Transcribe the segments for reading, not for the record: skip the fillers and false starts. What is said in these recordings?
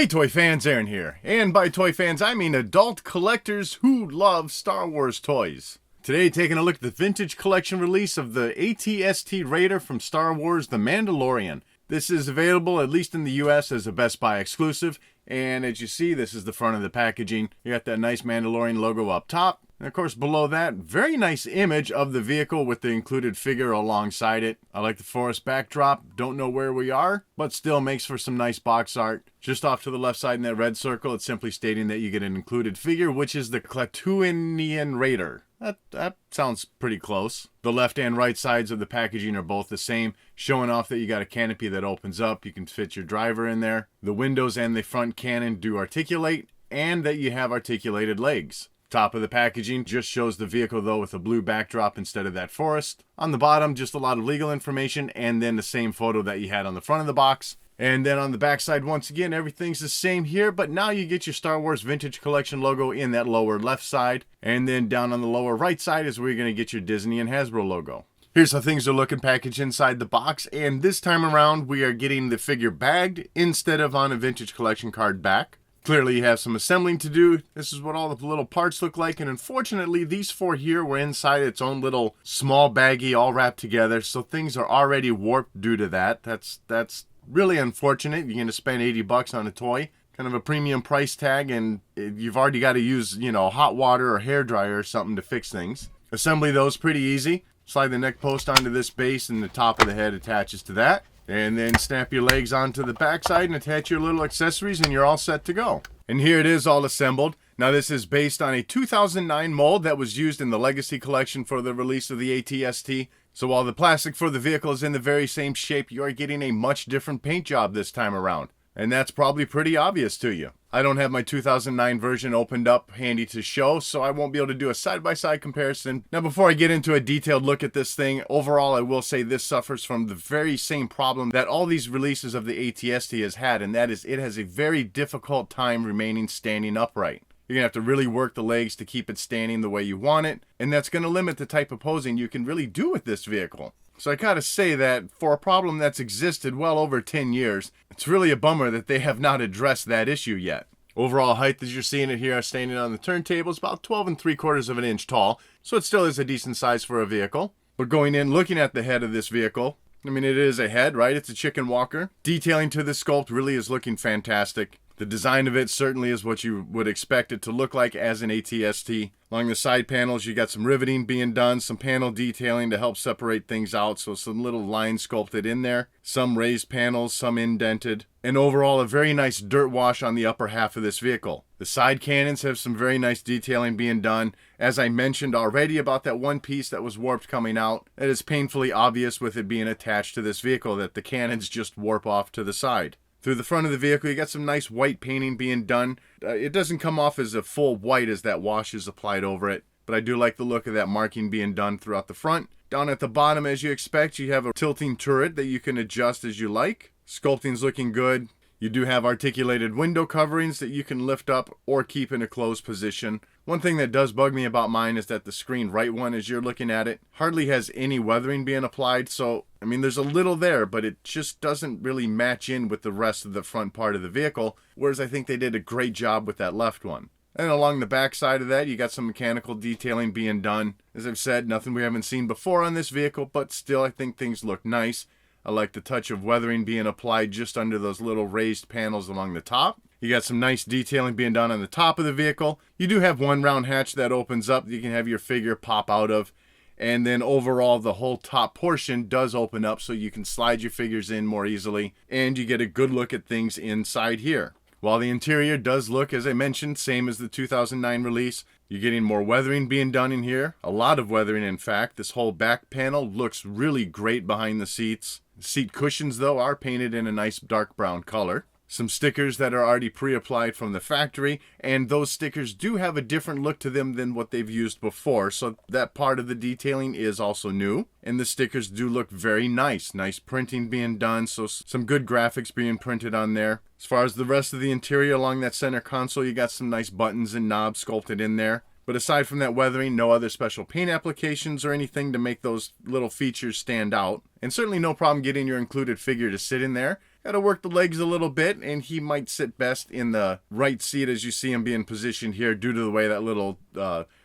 Hey toy fans, Aaron here. And by toy fans, I mean adult collectors who love Star Wars toys. Today, taking a look at the vintage collection release of the AT-ST Raider from Star Wars The Mandalorian. This is available, at least in the US, as a Best Buy exclusive. And as you see, this is the front of the packaging. You got that nice Mandalorian logo up top. And of course, below that, very nice image of the vehicle with the included figure alongside it. I like the forest backdrop. Don't know where we are, but still makes for some nice box art. Just off to the left side in that red circle, it's simply stating that you get an included figure, which is the Klatooinian Raider. That sounds pretty close. The left and right sides of the packaging are both the same, showing off that you got a canopy that opens up. You can fit your driver in there. The windows and the front cannon do articulate, and that you have articulated legs. Top of the packaging just shows the vehicle though with a blue backdrop instead of that forest. On the bottom, just a lot of legal information, and then the same photo that you had on the front of the box. And then on the back side, once again, everything's the same here, but now you get your Star Wars Vintage Collection logo in that lower left side. And then down on the lower right side is where you're going to get your Disney and Hasbro logo. Here's how things are looking packaged inside the box, and this time around we are getting the figure bagged instead of on a Vintage Collection card back. Clearly you have some assembling to do. This is what all the little parts look like, and unfortunately these four here were inside its own little small baggie all wrapped together, so things are already warped due to that. That's really unfortunate. You're going to spend 80 bucks on a toy, kind of a premium price tag, and you've already got to use, hot water or hair dryer or something to fix things. Assembly though is pretty easy. Slide the neck post onto this base and the top of the head attaches to that. And then snap your legs onto the backside and attach your little accessories and you're all set to go. And here it is all assembled. Now this is based on a 2009 mold that was used in the Legacy Collection for the release of the AT-ST. So while the plastic for the vehicle is in the very same shape, you're getting a much different paint job this time around. And that's probably pretty obvious to you. I don't have my 2009 version opened up handy to show, so I won't be able to do a side-by-side comparison. Now before I get into a detailed look at this thing, overall I will say this suffers from the very same problem that all these releases of the AT-ST has had, and that is it has a very difficult time remaining standing upright. You're going to have to really work the legs to keep it standing the way you want it, and that's going to limit the type of posing you can really do with this vehicle. So I gotta say that for a problem that's existed well over 10 years, it's really a bummer that they have not addressed that issue yet. Overall height, as you're seeing it here, standing on the turntable, is about 12 3/4 of an inch tall, so it still is a decent size for a vehicle. But going in, looking at the head of this vehicle, I mean, it is a head, right? It's a chicken walker. Detailing to the sculpt really is looking fantastic. The design of it certainly is what you would expect it to look like as an AT-ST. Along the side panels, you got some riveting being done, some panel detailing to help separate things out, so some little lines sculpted in there. Some raised panels, some indented. And overall, a very nice dirt wash on the upper half of this vehicle. The side cannons have some very nice detailing being done. As I mentioned already about that one piece that was warped coming out, it is painfully obvious with it being attached to this vehicle that the cannons just warp off to the side. Through the front of the vehicle, you got some nice white painting being done. It doesn't come off as a full white as that wash is applied over it, but I do like the look of that marking being done throughout the front. Down at the bottom, as you expect, you have a tilting turret that you can adjust as you like. Sculpting's looking good. You do have articulated window coverings that you can lift up or keep in a closed position. One thing that does bug me about mine is that the screen right one, as you're looking at it, hardly has any weathering being applied. So, I mean, there's a little there, but it just doesn't really match in with the rest of the front part of the vehicle. Whereas I think they did a great job with that left one. And along the back side of that, you got some mechanical detailing being done. As I've said, nothing we haven't seen before on this vehicle, but still I think things look nice. I like the touch of weathering being applied just under those little raised panels along the top. You got some nice detailing being done on the top of the vehicle. You do have one round hatch that opens up that you can have your figure pop out of. And then overall, the whole top portion does open up so you can slide your figures in more easily. And you get a good look at things inside here. While the interior does look, as I mentioned, same as the 2009 release, you're getting more weathering being done in here. A lot of weathering, in fact. This whole back panel looks really great behind the seats. Seat cushions, though, are painted in a nice dark brown color. Some stickers that are already pre-applied from the factory, and those stickers do have a different look to them than what they've used before, so that part of the detailing is also new. And the stickers do look very nice. Nice printing being done, so some good graphics being printed on there. As far as the rest of the interior along that center console, you got some nice buttons and knobs sculpted in there. But aside from that weathering, no other special paint applications or anything to make those little features stand out. And certainly no problem getting your included figure to sit in there. Got to work the legs a little bit, and he might sit best in the right seat as you see him being positioned here due to the way that little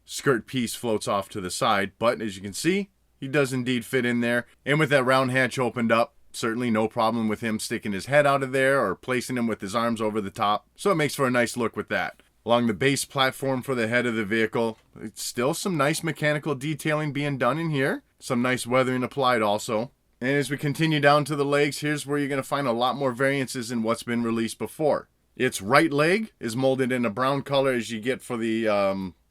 skirt piece floats off to the side. But as you can see, he does indeed fit in there. And with that round hatch opened up, certainly no problem with him sticking his head out of there or placing him with his arms over the top. So it makes for a nice look with that. Along the base platform for the head of the vehicle, it's still some nice mechanical detailing being done in here. Some nice weathering applied also. And as we continue down to the legs, here's where you're going to find a lot more variances in what's been released before. Its right leg is molded in a brown color as you get for the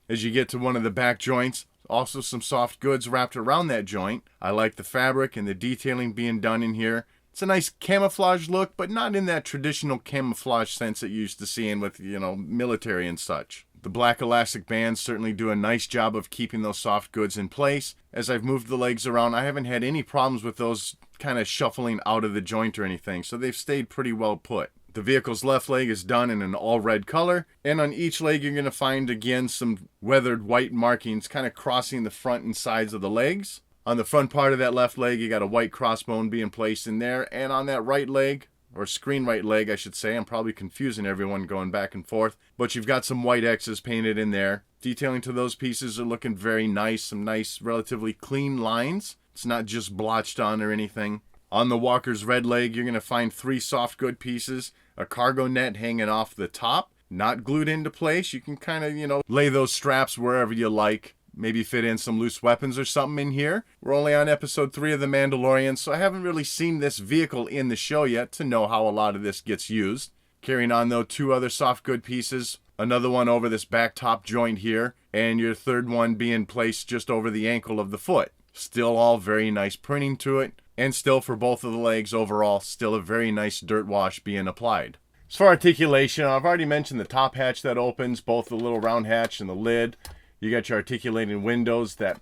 as you get to one of the back joints. Also some soft goods wrapped around that joint. I like the fabric and the detailing being done in here. It's a nice camouflage look, but not in that traditional camouflage sense that you used to see in with, military and such. The black elastic bands certainly do a nice job of keeping those soft goods in place. As I've moved the legs around, I haven't had any problems with those kind of shuffling out of the joint or anything, so they've stayed pretty well put. The vehicle's left leg is done in an all red color, and on each leg you're going to find again some weathered white markings kind of crossing the front and sides of the legs. On the front part of that left leg, you got a white crossbone being placed in there, and on that right leg, or screen right leg, I should say. I'm probably confusing everyone going back and forth. But you've got some white X's painted in there. Detailing to those pieces are looking very nice. Some nice, relatively clean lines. It's not just blotched on or anything. On the Walker's red leg, you're going to find 3 soft good pieces. A cargo net hanging off the top. Not glued into place. You can kind of, lay those straps wherever you like. Maybe fit in some loose weapons or something in here. We're only on episode 3 of The Mandalorian, so I haven't really seen this vehicle in the show yet to know how a lot of this gets used. Carrying on, though, 2 other soft good pieces. Another one over this back top joint here, and your third one being placed just over the ankle of the foot. Still all very nice printing to it, and still for both of the legs overall, still a very nice dirt wash being applied. As for articulation, I've already mentioned the top hatch that opens, both the little round hatch and the lid. You got your articulating windows that,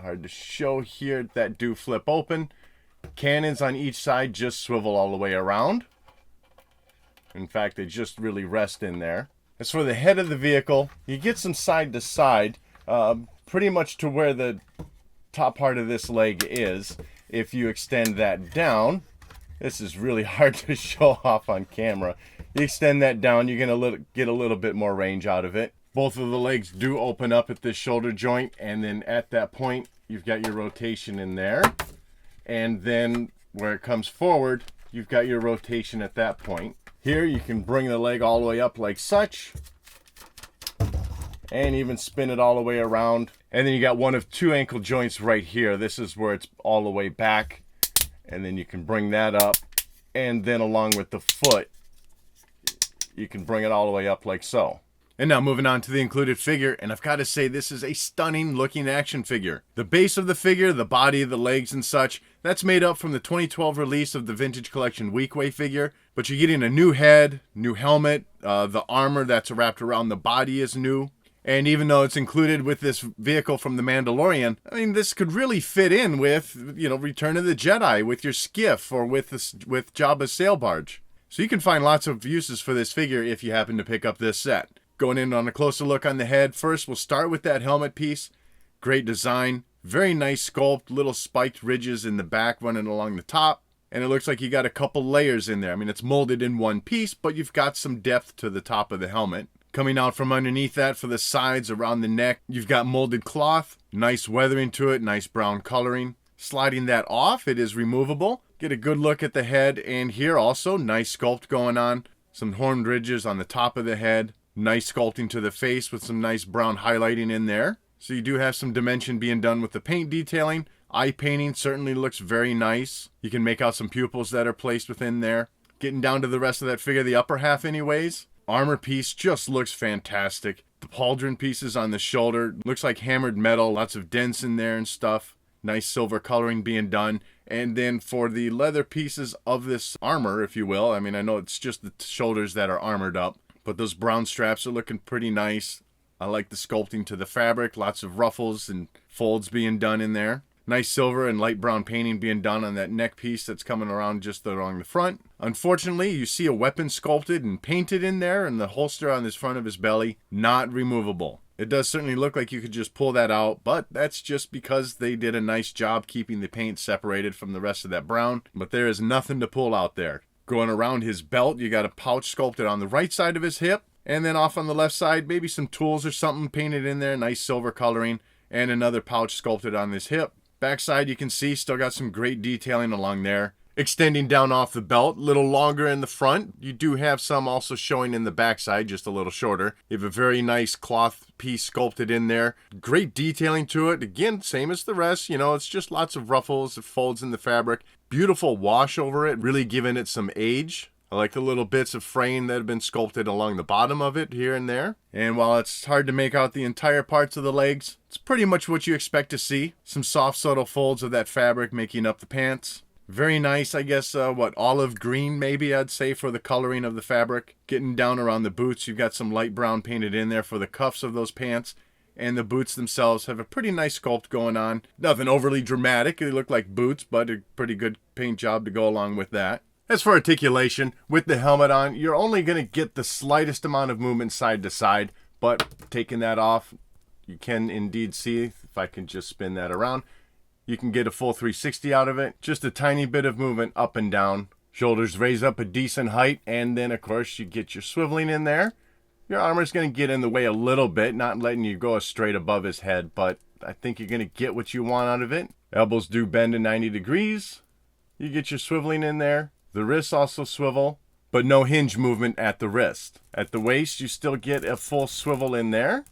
hard to show here, that do flip open. Cannons on each side just swivel all the way around. In fact, they just really rest in there. As for the head of the vehicle, you get some side to side, pretty much to where the top part of this leg is. If you extend that down, this is really hard to show off on camera. You extend that down, you're going to get a little bit more range out of it. Both of the legs do open up at this shoulder joint, and then at that point, you've got your rotation in there. And then where it comes forward, you've got your rotation at that point. Here, you can bring the leg all the way up like such, and even spin it all the way around. And then you got one of 2 ankle joints right here. This is where it's all the way back, and then you can bring that up, and then along with the foot, you can bring it all the way up like so. And now moving on to the included figure, and I've got to say this is a stunning looking action figure. The base of the figure, the body, the legs and such, that's made up from the 2012 release of the Vintage Collection Weekway figure, but you're getting a new head, new helmet, the armor that's wrapped around the body is new. And even though it's included with this vehicle from The Mandalorian, I mean, this could really fit in with, Return of the Jedi, with your skiff, or with Jabba's sail barge. So you can find lots of uses for this figure if you happen to pick up this set. Going in on a closer look on the head, first we'll start with that helmet piece. Great design, very nice sculpt, little spiked ridges in the back running along the top. And it looks like you got a couple layers in there. I mean, it's molded in one piece, but you've got some depth to the top of the helmet. Coming out from underneath that for the sides around the neck, you've got molded cloth, nice weathering to it, nice brown coloring. Sliding that off, it is removable. Get a good look at the head, and here also, nice sculpt going on. Some horned ridges on the top of the head. Nice sculpting to the face with some nice brown highlighting in there. So you do have some dimension being done with the paint detailing. Eye painting certainly looks very nice. You can make out some pupils that are placed within there. Getting down to the rest of that figure, the upper half anyways. Armor piece just looks fantastic. The pauldron pieces on the shoulder, looks like hammered metal, lots of dents in there and stuff. Nice silver coloring being done. And then for the leather pieces of this armor, if you will, I mean, I know it's just the shoulders that are armored up, but those brown straps are looking pretty nice. I like the sculpting to the fabric, lots of ruffles and folds being done in there. Nice silver and light brown painting being done on that neck piece that's coming around just along the front. Unfortunately, you see a weapon sculpted and painted in there, and the holster on this front of his belly, not removable. It does certainly look like you could just pull that out, but that's just because they did a nice job keeping the paint separated from the rest of that brown. But there is nothing to pull out there. Going around his belt, you got a pouch sculpted on the right side of his hip. And then off on the left side, maybe some tools or something painted in there. Nice silver coloring. And another pouch sculpted on his hip. Backside, you can see, still got some great detailing along there. Extending down off the belt, a little longer in the front. You do have some also showing in the backside, just a little shorter. You have a very nice cloth piece sculpted in there. Great detailing to it. Again, same as the rest. You know, it's just lots of ruffles. It folds in the fabric. Beautiful wash over it, really giving it some age. I like the little bits of fraying that have been sculpted along the bottom of it here and there. And while it's hard to make out the entire parts of the legs, it's pretty much what you expect to see. Some soft, subtle folds of that fabric making up the pants. Very nice, I guess, olive green maybe I'd say for the coloring of the fabric. Getting down around the boots, you've got some light brown painted in there for the cuffs of those pants. And the boots themselves have a pretty nice sculpt going on. Nothing overly dramatic. They look like boots, but a pretty good paint job to go along with that. As for articulation, with the helmet on, you're only going to get the slightest amount of movement side to side. But taking that off, you can indeed see, if I can just spin that around, you can get a full 360 out of it. Just a tiny bit of movement up and down. Shoulders raise up a decent height. And then, of course, you get your swiveling in there. Your armor's going to get in the way a little bit, not letting you go straight above his head. But I think you're going to get what you want out of it. Elbows do bend to 90 degrees. You get your swiveling in there. The wrists also swivel, but no hinge movement at the wrist. At the waist, you still get a full swivel in there.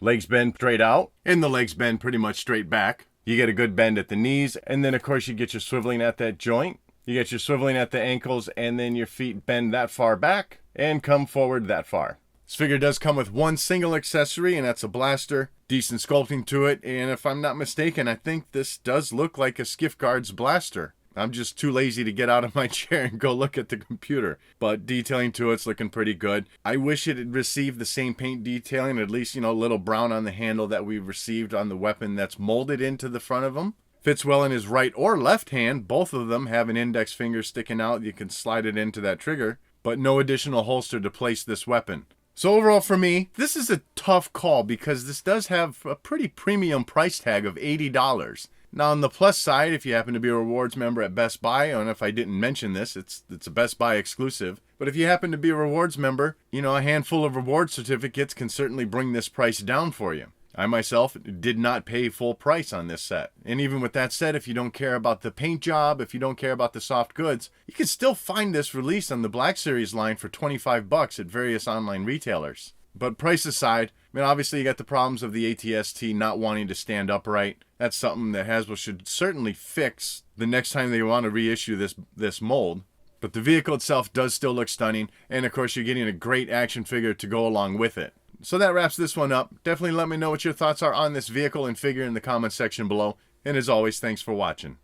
Legs bend straight out, and the legs bend pretty much straight back. You get a good bend at the knees, and then of course you get your swiveling at that joint. You get your swiveling at the ankles, and then your feet bend that far back and come forward that far. This figure does come with one single accessory, and that's a blaster. Decent sculpting to it, and if I'm not mistaken, I think this does look like a Skiff Guard's blaster. I'm just too lazy to get out of my chair and go look at the computer. But detailing to it's looking pretty good. I wish it had received the same paint detailing, at least, you know, a little brown on the handle that we've received on the weapon that's molded into the front of him. Fits well in his right or left hand. Both of them have an index finger sticking out. You can slide it into that trigger, but no additional holster to place this weapon. So overall for me, this is a tough call because this does have a pretty premium price tag of $80. Now, on the plus side, if you happen to be a rewards member at Best Buy, and if I didn't mention this, it's a Best Buy exclusive. But if you happen to be a rewards member, you know, a handful of reward certificates can certainly bring this price down for you. I myself did not pay full price on this set. And even with that said, if you don't care about the paint job, if you don't care about the soft goods, you can still find this released on the Black Series line for $25 at various online retailers. But price aside, I mean, obviously you got the problems of the ATST not wanting to stand upright. That's something that Hasbro should certainly fix the next time they want to reissue this mold. But the vehicle itself does still look stunning. And of course, you're getting a great action figure to go along with it. So that wraps this one up. Definitely let me know what your thoughts are on this vehicle and figure in the comments section below. And as always, thanks for watching.